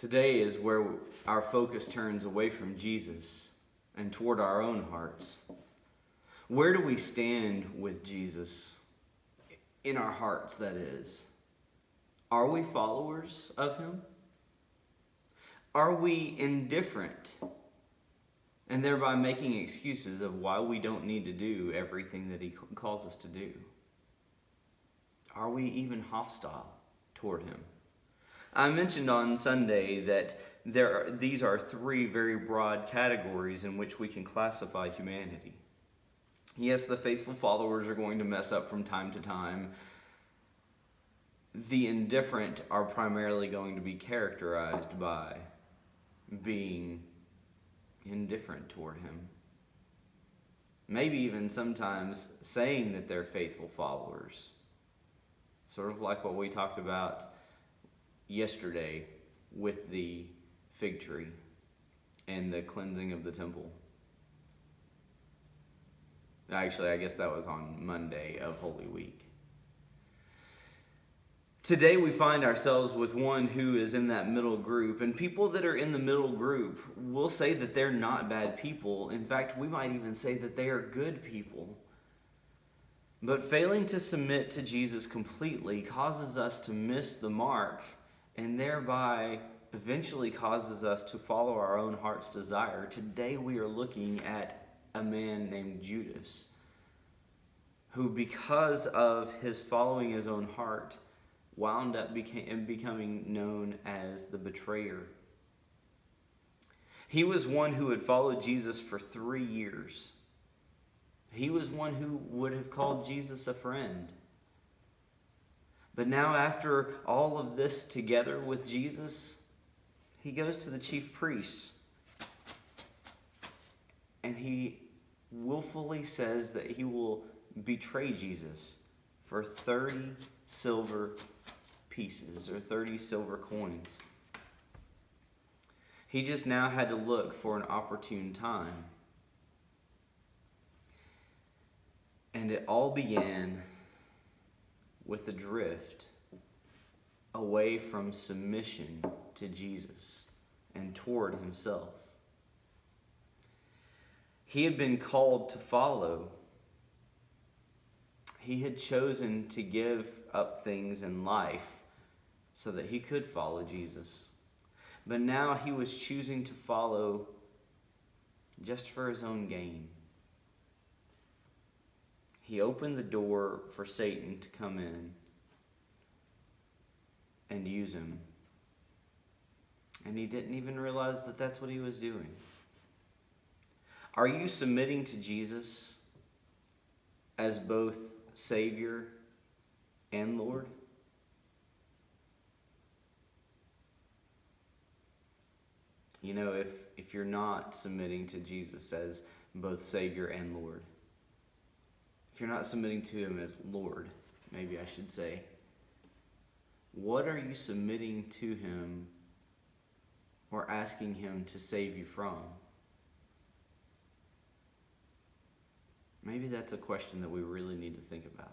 Today is where our focus turns away from Jesus and toward our own hearts. Where do we stand with Jesus? In our hearts, that is. Are we followers of him? Are we indifferent and thereby making excuses of why we don't need to do everything that he calls us to do? Are we even hostile toward him? I mentioned on Sunday that these are three very broad categories in which we can classify humanity. Yes, the faithful followers are going to mess up from time to time. The indifferent are primarily going to be characterized by being indifferent toward him. Maybe even sometimes saying that they're faithful followers. Sort of like what we talked about yesterday with the fig tree and the cleansing of the temple. Actually, I guess that was on Monday of Holy Week. Today we find ourselves with one who is in that middle group, and people that are in the middle group will say that they're not bad people. In fact, we might even say that they are good people. But failing to submit to Jesus completely causes us to miss the mark, and thereby eventually causes us to follow our own heart's desire. Today we are looking at a man named Judas, who because of his following his own heart, wound up becoming known as the betrayer. He was one who had followed Jesus for 3 years. He was one who would have called Jesus a friend. But now, after all of this together with Jesus, he goes to the chief priests and he willfully says that he will betray Jesus for 30 silver pieces or 30 silver coins. He just now had to look for an opportune time. And it all began with a drift away from submission to Jesus and toward himself. He had been called to follow. He had chosen to give up things in life so that he could follow Jesus. But now he was choosing to follow just for his own gain. He opened the door for Satan to come in and use him. And he didn't even realize that that's what he was doing. Are you submitting to Jesus as both Savior and Lord? You know, if you're not submitting to Jesus as both Savior and Lord, if you're not submitting to him as Lord, maybe I should say, what are you submitting to him or asking him to save you from? Maybe that's a question that we really need to think about.